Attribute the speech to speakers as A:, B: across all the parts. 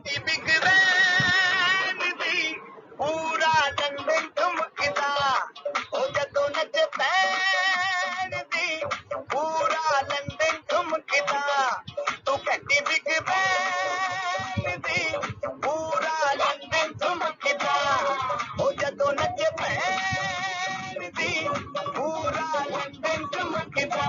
A: Big Ben दी पूरा London ठुमकदा ओ जदों नच pan दी पूरा लंदन ठुमकदा तू घटी बिग बैन दी पूरा लंदन ठुमकदा ओ जदों नच पैन दी पूरा लंदन ठुमकदा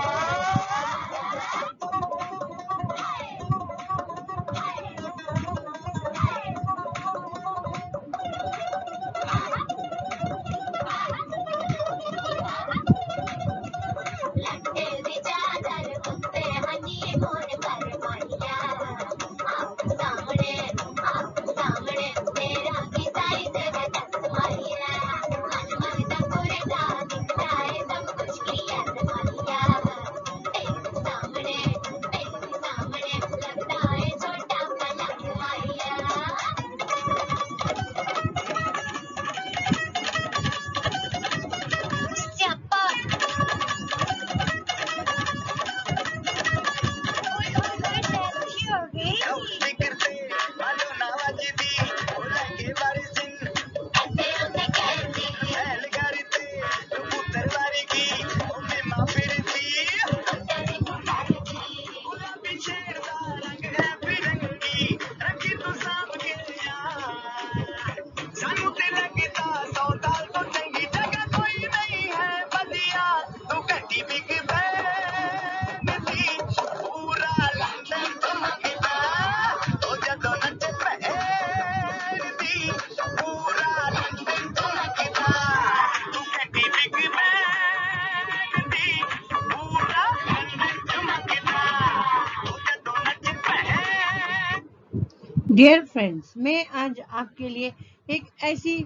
B: डियर फ्रेंड्स, मैं आज आपके लिए एक ऐसी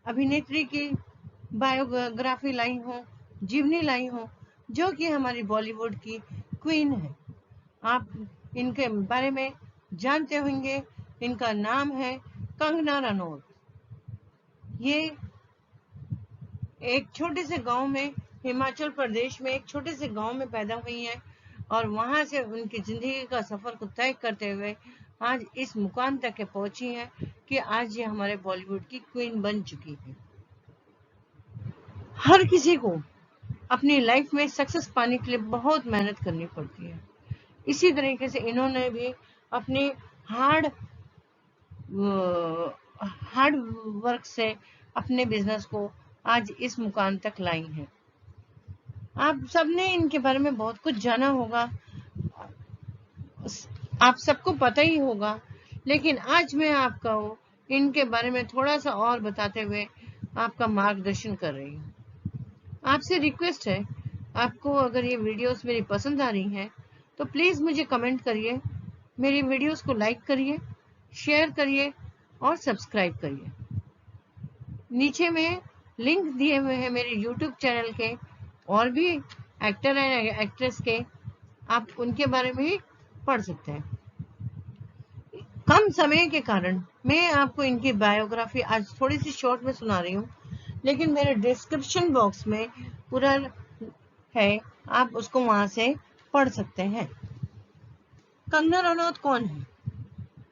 B: अभिनेत्री की बायोग्राफी लाई हूँ, जीवनी लाई हूँ, जो कि हमारी बॉलीवुड की क्वीन है। आप इनके बारे में जानते होंगे। इनका नाम है कंगना रनौत। ये एक छोटे से गांव में, हिमाचल प्रदेश में एक छोटे से गांव में पैदा हुई हैं और वहां से उनकी जिंदगी का सफर को तय करते हुए आज इस मुकाम तक के पहुंची हैं कि आज ये हमारे बॉलीवुड की क्वीन बन चुकी है। हर किसी को अपनी लाइफ में सक्सेस पाने के लिए बहुत मेहनत करनी पड़ती है। इसी तरीके से इन्होंने भी अपने हार्ड वर्क से अपने बिजनेस को आज इस मुकाम तक लाई हैं। आप सबने इनके बारे में बहुत कुछ जाना होगा, आप सबको पता ही होगा, लेकिन आज मैं आपको इनके बारे में थोड़ा सा और बताते हुए आपका मार्गदर्शन कर रही हूँ। आपसे रिक्वेस्ट है, आपको अगर ये वीडियोस मेरी पसंद आ रही हैं तो प्लीज़ मुझे कमेंट करिए, मेरी वीडियोस को लाइक करिए, शेयर करिए और सब्सक्राइब करिए। नीचे में लिंक दिए हुए हैं मेरे यूट्यूब चैनल के और भी एक्टर एंड एक्ट्रेस के, आप उनके बारे में भी पढ़ सकते हैं। कम समय के कारण मैं आपको इनकी बायोग्राफी आज थोड़ी सी शॉर्ट में सुना रही हूँ, लेकिन मेरे डिस्क्रिप्शन बॉक्स में पूरा है, आप उसको वहां से पढ़ सकते हैं। कंगना रनौत कौन है?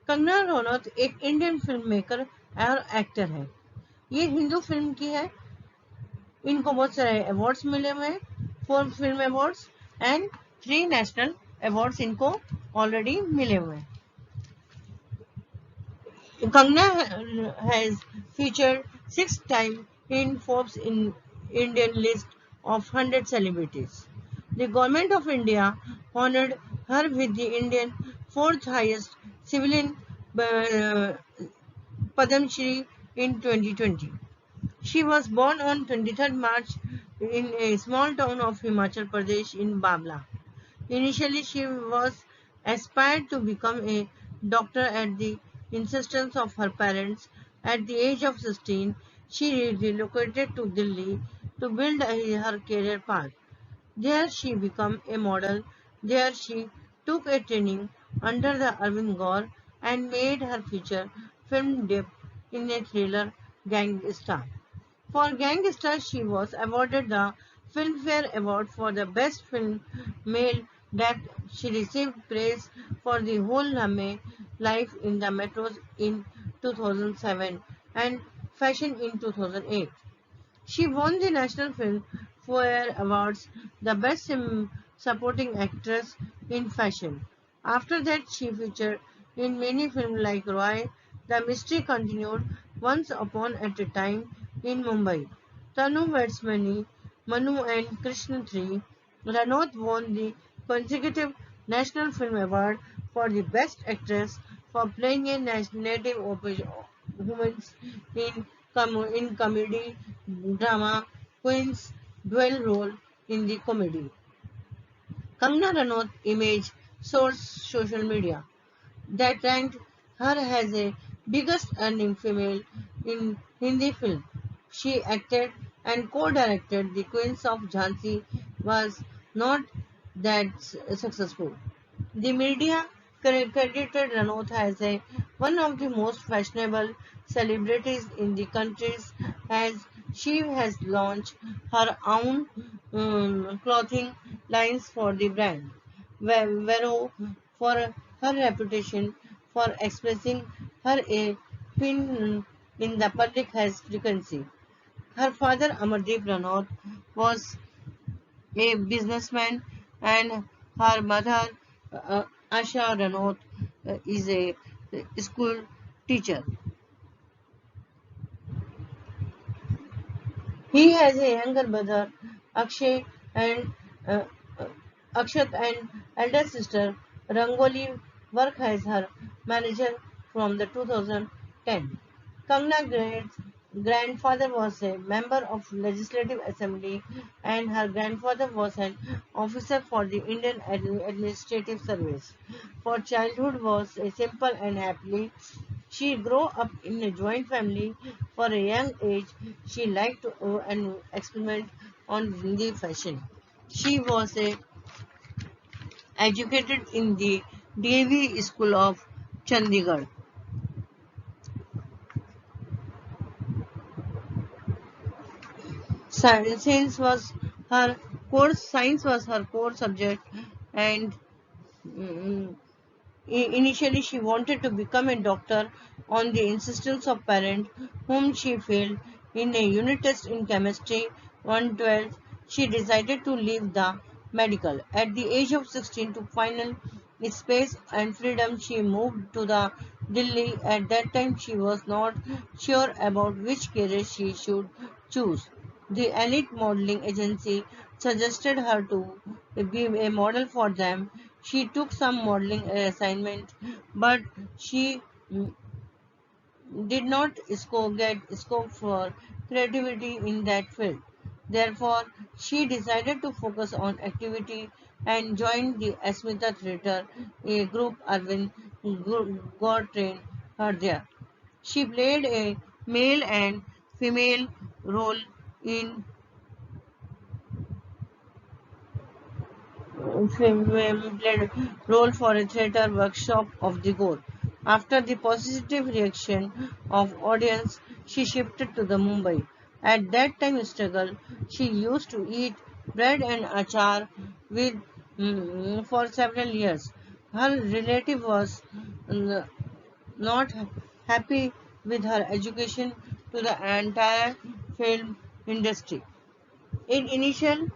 B: कंगना रनौत एक इंडियन फिल्म मेकर और एक्टर है। ये हिंदू फिल्म की है। इनको बहुत सारे अवार्ड्स मिले हुए हैं, 4 film awards and 3 national awards इनको ऑलरेडी मिले हुए हैं। Kangna has featured 6 times in Forbes in Indian list of 100 celebrities. The government of India honored her with the Indian 4th highest civilian Padam Shri in 2020. She was born on 23rd March in a small town of Himachal Pradesh in Babla. Initially, she was aspired to become a doctor at the insistence of her parents. At the age of 16, she relocated to Delhi to build her career path. There she became a model. There she took a training under the Arvind Gaur and made her feature film debut in a thriller, Gangstar. For Gangstar, she was awarded the Filmfare Award for the Best Film Male She received praise for the whole Lame life in the metros in 2007 and fashion in 2008. She won the National Filmfare Awards, the Best Supporting Actress in Fashion. After that, she featured in many films like Roy. The Mystery continued once upon at a time in Mumbai. Tanu Weds Manu and Krishna 3. Ranaut won the consecutive National Film Award for the Best Actress for playing a native woman in, in comedy drama Queen's dual role in the comedy. Kangna Ranaut image source social media that ranked her as a biggest earning female in Hindi film. She acted and co-directed The Queens of Jhansi was not that successful. The media credited Ranaut as one of the most fashionable celebrities in the country as she has launched her own clothing lines for the brand. Vero for her reputation for expressing her a pin in the public has frequency. Her father Amardeep Ranaut was a businessman and her mother uh, Asha Ranaut is a school teacher. He has a younger brother Akshay and uh, uh, Akshat and elder sister Rangoli work as her manager from the 2010. Kangna grandfather was a member of Legislative Assembly and her grandfather was an officer for the Indian Administrative Service. For childhood was a simple and happily. She grew up in a joint family. For a young age, she liked to and experiment on Hindi fashion. She was educated in the DAV School of Chandigarh. Science was her core subject, and mm, initially she wanted to become a doctor on the insistence of parents whom she failed in a unit test in chemistry 112. She decided to leave the medical. At the age of 16 to final space and freedom, she moved to the Delhi. At that time, she was not sure about which career she should choose. The elite modeling agency suggested her to be a model for them. She took some modeling assignment, but she did not get scope for creativity in that field. Therefore, she decided to focus on activity and joined the Asmita Theatre, a group Arvind got trained her there. She played a male and female role in played role for a theatre workshop of the goal. After the positive reaction of audience, she shifted to the Mumbai. At that time struggle, she used to eat bread and achar with for several years. Her relative was mm, not happy with her education to the entire film industry. In initial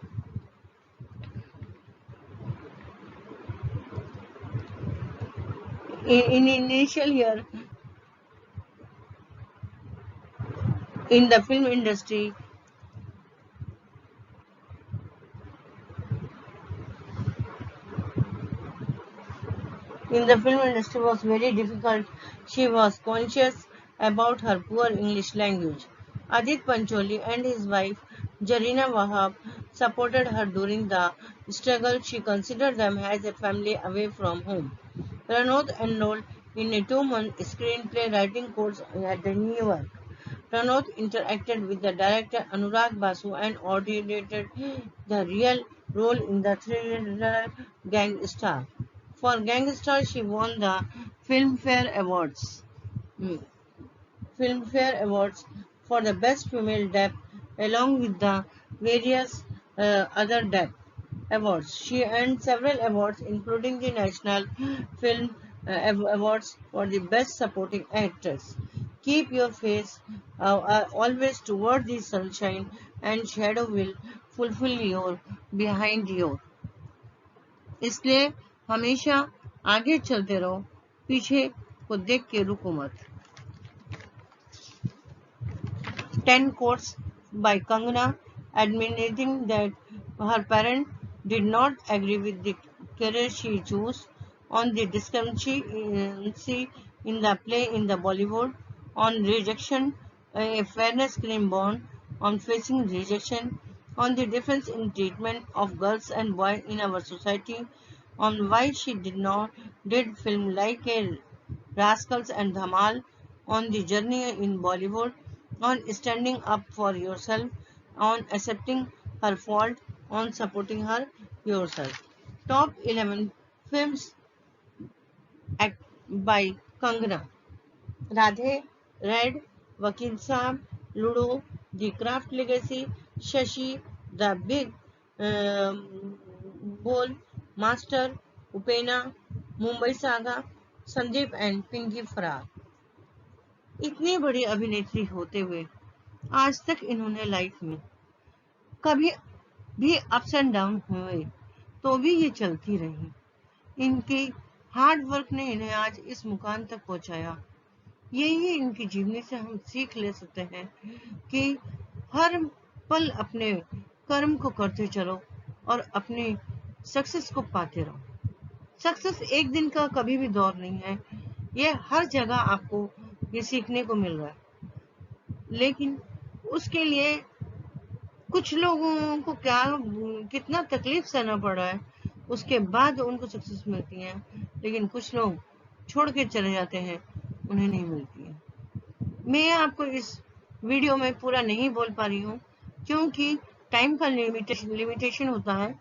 B: in initial year in the film industry, was very difficult. She was conscious about her poor English language. Adit Pancholi and his wife Jarina Wahab supported her during the struggle. She considered them as a family away from home. Ranaut enrolled in a 2-month screenplay writing course at the New York. Ranaut interacted with the director Anurag Basu and originated the real role in the thriller Gangstar. For Gangstar, she won the Filmfare Awards. Hmm. Filmfare Awards for the Best Female Deb, along with the various other deb. awards. She earned several awards, including the National Film Awards for the Best Supporting Actress. Keep your face always toward the sunshine, and shadow will fulfill your behind you. इसलिए हमेशा आगे चलते रहो, पीछे को देख के रुको मत. 10 quotes by Kangana, admitting that her parents did not agree with the career she chose, on the discrepancy in the play in the Bollywood, on rejection, a fairness claim born, on facing rejection, on the difference in treatment of girls and boys in our society, on why she did film like a Rascals and Dhamal, on the journey in Bollywood, on standing up for yourself, on accepting her fault, on supporting her yourself. Top 11 films act by Kangana. Radhe, Red, Vakil Saab, Ludo, The Craft Legacy, Shashi, The Big Bull, Master, Upena, Mumbai Saga, Sandeep and Pinky Farrar. इतनी बड़ी अभिनेत्री होते हुए आज तक इन्होंने life में कभी भी अप्स एंड डाउन हुए तो भी ये चलती रही. इनके हार्ड वर्क ने इन्हें आज इस मुकाम तक पहुंचाया. यही इनकी जीवनी से हम सीख ले सकते हैं कि हर पल अपने कर्म को करते चलो और अपने सक्सेस को पाते रहो. सक्सेस एक दिन का कभी भी दौर नहीं है. ये हर जगह आपको ये सीखने को मिल रहा है, लेकिन उसके लिए कुछ लोगों को कितना तकलीफ सहना पड़ा है, उसके बाद उनको सक्सेस मिलती है. लेकिन कुछ लोग छोड़ के चले जाते हैं, उन्हें नहीं मिलती है. मैं आपको इस वीडियो में पूरा नहीं बोल पा रही हूँ क्योंकि टाइम का लिमिटेशन होता है.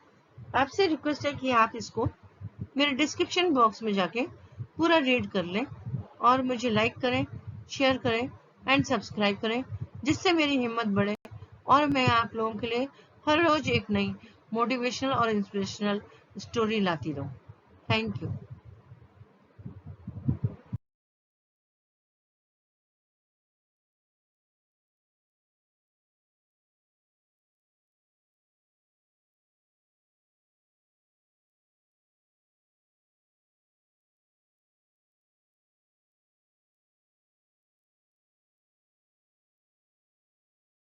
B: आपसे रिक्वेस्ट है कि आप इसको मेरे डिस्क्रिप्शन बॉक्स में जाके पूरा रीड कर लें और मुझे लाइक करें, शेयर करें एंड सब्सक्राइब करें, जिससे मेरी हिम्मत बढ़े और मैं आप लोगों के लिए हर रोज एक नई मोटिवेशनल और इंस्पिरेशनल स्टोरी लाती रहूं. Thank you.